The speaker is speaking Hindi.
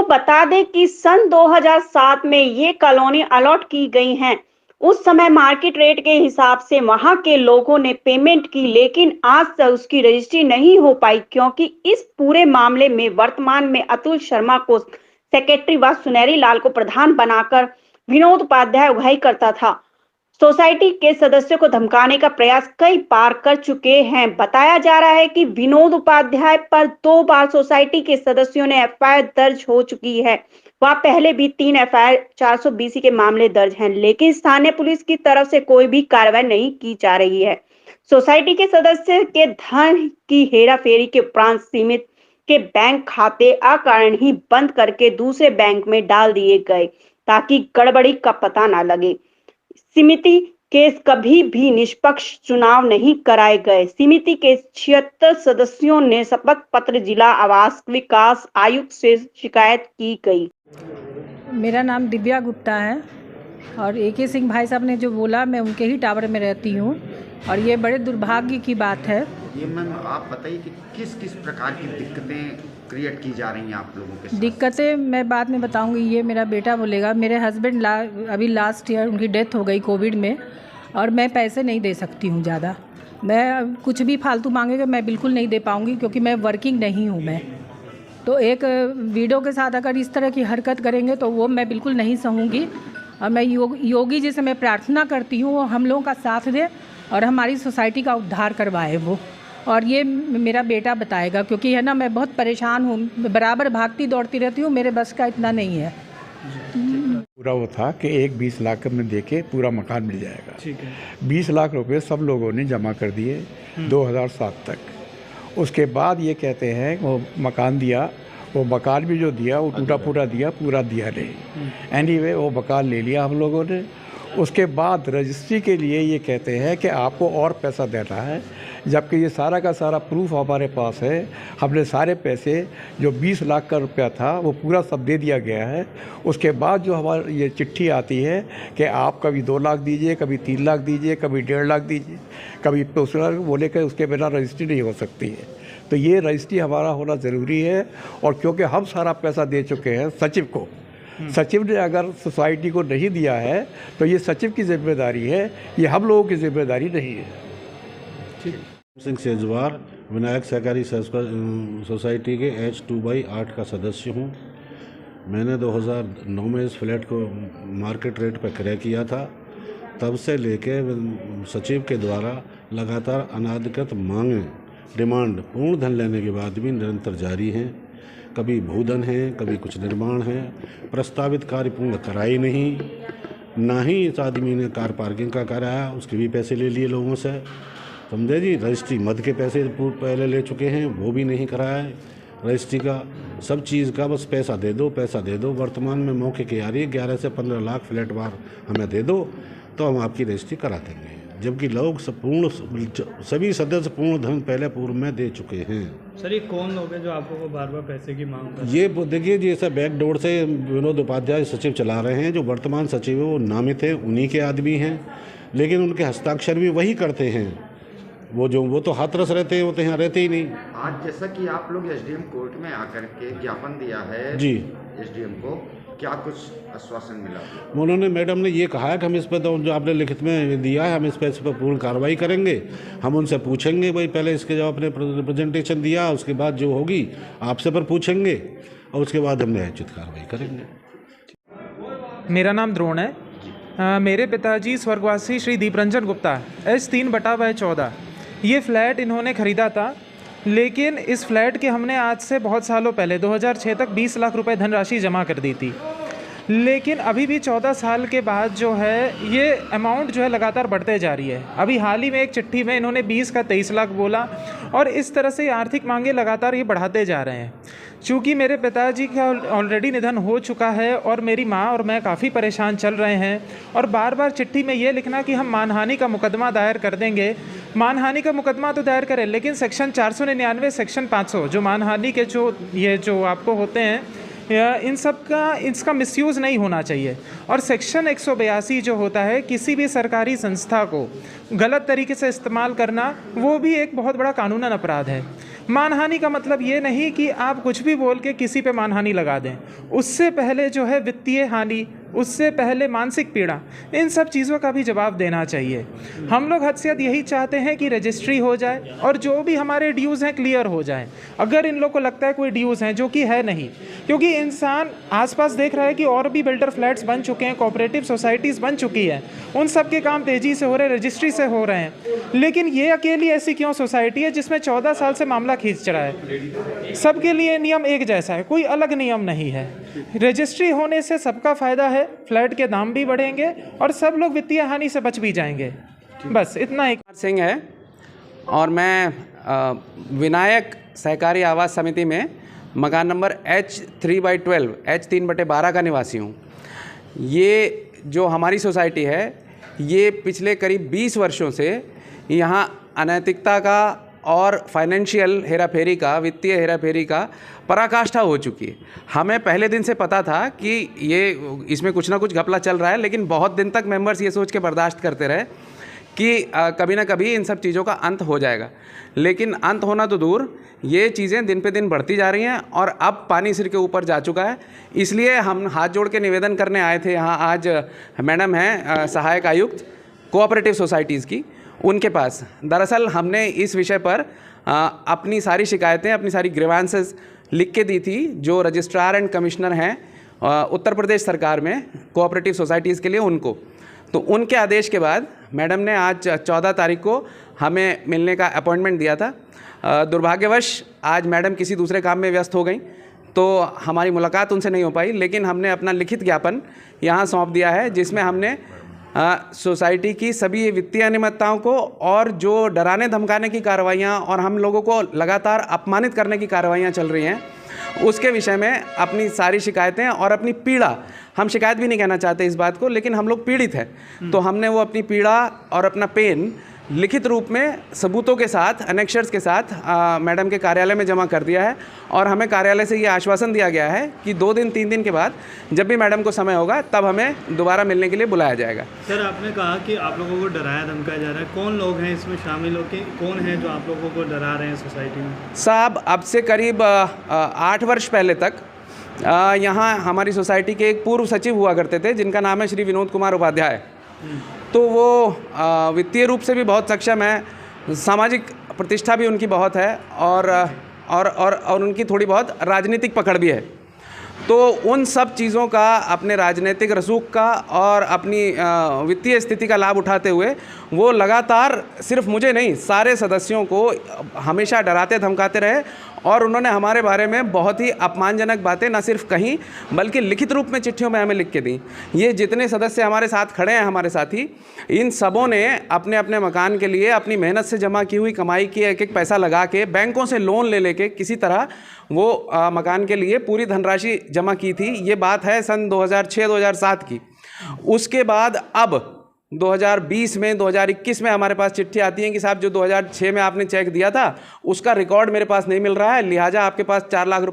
बता दें कि सन 2007 में ये कॉलोनी अलॉट की गई हैं। उस समय मार्केट रेट के हिसाब से वहां के लोगों ने पेमेंट की, लेकिन आज तक उसकी रजिस्ट्री नहीं हो पाई क्योंकि इस पूरे मामले में वर्तमान में अतुल शर्मा को सेक्रेटरी व सुनहरी लाल को प्रधान बनाकर विनोद उपाध्याय अगुवाई करता था। सोसाइटी के सदस्यों को धमकाने का प्रयास कई बार कर चुके हैं। बताया जा रहा है कि विनोद उपाध्याय पर 2 बार सोसाइटी के सदस्यों ने एफआईआर दर्ज हो चुकी है। वह पहले भी 3 एफआईआर 420 के मामले दर्ज हैं, लेकिन स्थानीय पुलिस की तरफ से कोई भी कार्रवाई नहीं की जा रही है। सोसाइटी के सदस्य के धन की हेराफेरी के उपरांत सीमित के बैंक खाते अकारण ही बंद करके दूसरे बैंक में डाल दिए गए ताकि गड़बड़ी का पता न लगे। समिति के कभी भी निष्पक्ष चुनाव नहीं कराए गए। समिति के 76 सदस्यों ने शपथ पत्र जिला आवास विकास आयुक्त से शिकायत की गई। मेरा नाम दिव्या गुप्ता है और AK सिंह भाई साहब ने जो बोला, मैं उनके ही टावर में रहती हूँ और ये बड़े दुर्भाग्य की बात है। ये मैम आप बताइए कि किस किस प्रकार की दिक्कतें क्रिएट की जा रही हैं आप लोगों के साथ? दिक्कतें मैं बाद में बताऊंगी, ये मेरा बेटा बोलेगा। मेरे हस्बैंड अभी लास्ट ईयर उनकी डेथ हो गई कोविड में और मैं पैसे नहीं दे सकती हूँ ज़्यादा। मैं कुछ भी फालतू मांगेगा मैं बिल्कुल नहीं दे पाऊँगी क्योंकि मैं वर्किंग नहीं हूँ। मैं तो एक वीडियो के साथ अगर इस तरह की हरकत करेंगे तो वो मैं बिल्कुल नहीं सहूँगी। और मैं योगी जी से मैं प्रार्थना करती हूँ वो हम लोगों का साथ दे और हमारी सोसाइटी का उद्धार करवाए वो। और ये मेरा बेटा बताएगा क्योंकि है ना, मैं बहुत परेशान हूँ, बराबर भागती दौड़ती रहती हूँ, मेरे बस का इतना नहीं है। पूरा वो था कि 20 लाख में देके पूरा मकान मिल जाएगा। ठीक है। 20 लाख रुपए सब लोगों ने जमा कर दिए 2007 तक। उसके बाद ये कहते हैं वो मकान दिया, वो मकान भी जो दिया वो टूटा फूटा दिया, पूरा दिया नहीं। एनीवे वो मकान ले लिया हम लोगों ने। उसके बाद रजिस्ट्री के लिए ये कहते हैं कि आपको और पैसा देना है, जबकि ये सारा का सारा प्रूफ हमारे पास है। हमने सारे पैसे जो 20 लाख का रुपया था वो पूरा सब दे दिया गया है। उसके बाद जो हमारी ये चिट्ठी आती है कि आप कभी 2 लाख दीजिए, कभी 3 लाख दीजिए, कभी 1.5 लाख दीजिए, कभी दूसरा बोले कि उसके बिना रजिस्ट्री नहीं हो सकती है। तो ये रजिस्ट्री हमारा होना ज़रूरी है। और क्योंकि हम सारा पैसा दे चुके हैं सचिव को, सचिव ने अगर सोसाइटी को नहीं दिया है तो ये सचिव की जिम्मेदारी है, ये हम लोगों की जिम्मेदारी नहीं है। सिंह सेजवार विनायक सहकारी सोसाइटी के H2/8 का सदस्य हूँ। मैंने 2009 में इस फ्लैट को मार्केट रेट पर क्रय किया था। तब से लेके सचिव के द्वारा लगातार अनाधिकृत मांगें, डिमांड पूर्ण धन लेने के बाद भी निरंतर जारी हैं। कभी भूधन है, कभी कुछ निर्माण है। प्रस्तावित कार्य पूर्ण कराई नहीं, ना ही इस आदमी ने कार पार्किंग का कराया, उसके भी पैसे ले लिए लोगों से, समझे जी। रजिस्ट्री मद के पैसे पहले ले चुके हैं, वो भी नहीं कराया है रजिस्ट्री का। सब चीज़ का बस पैसा दे दो, पैसा दे दो। वर्तमान में मौके की आ रही है 11 से 15 लाख फ्लैट बार हमें दे दो तो हम आपकी रजिस्ट्री करा देंगे, जबकि लोग सभी सदस्य पूर्ण धन पहले पूर्व में दे चुके हैं। सर ये कौन लोग हैं जो आपको बार बार पैसे की मांग कर? ये देखिए जी, ऐसा बैकडोर से विनोद उपाध्याय सचिव चला रहे हैं। जो वर्तमान सचिव है वो नामित है, उन्हीं के आदमी हैं, लेकिन उनके हस्ताक्षर भी वही करते हैं। वो तो हाथरस रहते हैं, वो तो यहाँ रहते ही नहीं। आज जैसा कि आप लोग एसडीएम कोर्ट में आकर के ज्ञापन दिया है जी एसडीएम को, क्या कुछ आश्वासन मिला? उन्होंने, मैडम ने ये कहा है कि हम इस पर तो जो आपने लिखित में दिया है हम इस पर पूर्ण कार्रवाई करेंगे। हम उनसे पूछेंगे भाई, पहले इसके जो आपने रिप्रेजेंटेशन दिया उसके बाद जो होगी आपसे पर पूछेंगे और उसके बाद हम न्यायोचित कार्रवाई करेंगे। मेरा नाम द्रोण है। मेरे पिताजी स्वर्गवासी श्री दीपरंजन गुप्ता S3/14 ये फ्लैट इन्होंने ख़रीदा था, लेकिन इस फ्लैट के हमने आज से बहुत सालों पहले 2006 तक 20 लाख रुपए धनराशि जमा कर दी थी। लेकिन अभी भी 14 साल के बाद जो है ये अमाउंट जो है लगातार बढ़ते जा रही है। अभी हाल ही में एक चिट्ठी में इन्होंने 20 का 23 लाख बोला और इस तरह से आर्थिक मांगे लगातार ये बढ़ाते जा रहे हैं। चूँकि मेरे पिताजी का ऑलरेडी निधन हो चुका है और मेरी माँ और मैं काफ़ी परेशान चल रहे हैं और बार बार चिट्ठी में ये लिखना कि हम मानहानि का मुकदमा दायर कर देंगे। मानहानि का मुकदमा तो दायर करें, लेकिन सेक्शन 499 सेक्शन 500 जो मानहानि के जो आपको होते हैं, इन सब का इसका मिसयूज़ नहीं होना चाहिए। और सेक्शन 182 जो होता है किसी भी सरकारी संस्था को गलत तरीके से इस्तेमाल करना, वो भी एक बहुत बड़ा कानूनन अपराध है। मानहानि का मतलब ये नहीं कि आप कुछ भी बोल के किसी पे मानहानि लगा दें। उससे पहले जो है वित्तीय हानि, उससे पहले मानसिक पीड़ा, इन सब चीज़ों का भी जवाब देना चाहिए। हम लोग हद से ज़्यादा यही चाहते हैं कि रजिस्ट्री हो जाए और जो भी हमारे ड्यूज़ हैं क्लियर हो जाएं। अगर इन लोग को लगता है कोई ड्यूज़ हैं, जो कि है नहीं, क्योंकि इंसान आसपास देख रहा है कि और भी बिल्डर फ्लैट्स बन चुके हैं, कोऑपरेटिव सोसाइटीज़ बन चुकी है, उन सब के काम तेज़ी से हो रहे हैं, रजिस्ट्री से हो रहे हैं। लेकिन ये अकेली ऐसी क्यों सोसाइटी है जिसमें 14 साल से मामला खींच रहा है? सबके लिए नियम एक जैसा है, कोई अलग नियम नहीं है। रजिस्ट्री होने से सबका फ़ायदा है, फ्लैट के दाम भी बढ़ेंगे और सब लोग वित्तीय हानि से बच भी जाएंगे। बस इतना ही। सिंह है और मैं विनायक सहकारी आवास समिति में मकान नंबर H3/12 H3/12 का निवासी हूँ। ये जो हमारी सोसाइटी है, ये पिछले करीब 20 वर्षों से यहाँ अनैतिकता का और फाइनेंशियल हेराफेरी का, वित्तीय हेराफेरी का पराकाष्ठा हो चुकी है। हमें पहले दिन से पता था कि ये इसमें कुछ ना कुछ घपला चल रहा है, लेकिन बहुत दिन तक मेंबर्स ये सोच के बर्दाश्त करते रहे कि कभी ना कभी इन सब चीज़ों का अंत हो जाएगा। लेकिन अंत होना तो दूर, ये चीज़ें दिन पे दिन बढ़ती जा रही हैं और अब पानी सिर के ऊपर जा चुका है। इसलिए हम हाथ जोड़ के निवेदन करने आए थे यहाँ। आज मैडम हैं सहायक आयुक्त कोऑपरेटिव सोसाइटीज़ की, उनके पास दरअसल हमने इस विषय पर अपनी सारी शिकायतें, अपनी सारी ग्रीवांसेस लिख के दी थी, जो रजिस्ट्रार एंड कमिश्नर हैं उत्तर प्रदेश सरकार में कोऑपरेटिव सोसाइटीज़ के लिए, उनको। तो उनके आदेश के बाद मैडम ने आज 14 तारीख को हमें मिलने का अपॉइंटमेंट दिया था। दुर्भाग्यवश आज मैडम किसी दूसरे काम में व्यस्त हो गई, तो हमारी मुलाकात उनसे नहीं हो पाई। लेकिन हमने अपना लिखित ज्ञापन यहाँ सौंप दिया है, जिसमें हमने सोसाइटी की सभी वित्तीय अनियमितताओं को और जो डराने धमकाने की कार्रवाइयाँ और हम लोगों को लगातार अपमानित करने की कार्रवाइयाँ चल रही हैं, उसके विषय में अपनी सारी शिकायतें और अपनी पीड़ा, हम शिकायत भी नहीं कहना चाहते इस बात को, लेकिन हम लोग पीड़ित हैं, तो हमने वो अपनी पीड़ा और अपना पेन लिखित रूप में सबूतों के साथ, एनेक्शर्स के साथ मैडम के कार्यालय में जमा कर दिया है। और हमें कार्यालय से ये आश्वासन दिया गया है कि 2 दिन 3 दिन के बाद जब भी मैडम को समय होगा तब हमें दोबारा मिलने के लिए बुलाया जाएगा। सर, आपने कहा कि आप लोगों को डराया धमकाया जा रहा है, कौन लोग हैं इसमें शामिल होकर, कौन है जो आप लोगों को डरा रहे हैं सोसाइटी में? साहब, अब से करीब 8 वर्ष पहले तक यहाँ हमारी सोसाइटी के एक पूर्व सचिव हुआ करते थे, जिनका नाम है श्री विनोद कुमार उपाध्याय। तो वो वित्तीय रूप से भी बहुत सक्षम है, सामाजिक प्रतिष्ठा भी उनकी बहुत है और उनकी थोड़ी बहुत राजनीतिक पकड़ भी है। तो उन सब चीज़ों का, अपने राजनीतिक रसूख का और अपनी वित्तीय स्थिति का लाभ उठाते हुए वो लगातार सिर्फ मुझे नहीं, सारे सदस्यों को हमेशा डराते धमकाते रहे और उन्होंने हमारे बारे में बहुत ही अपमानजनक बातें न सिर्फ कहीं बल्कि लिखित रूप में चिट्ठियों में हमें लिख के दी। ये जितने सदस्य हमारे साथ खड़े हैं, हमारे साथी, इन सबों ने अपने अपने मकान के लिए अपनी मेहनत से जमा की हुई कमाई की एक एक पैसा लगा के, बैंकों से लोन ले लेके किसी तरह वो मकान के लिए पूरी धनराशि जमा की थी। ये बात है सन 2006-2007 की। उसके बाद अब 2020 में, 2021 में हमारे पास चिट्ठी आती है कि साहब जो 2006 में आपने चेक दिया था उसका रिकॉर्ड मेरे पास नहीं मिल रहा है, लिहाजा आपके पास 4 लाख रुपये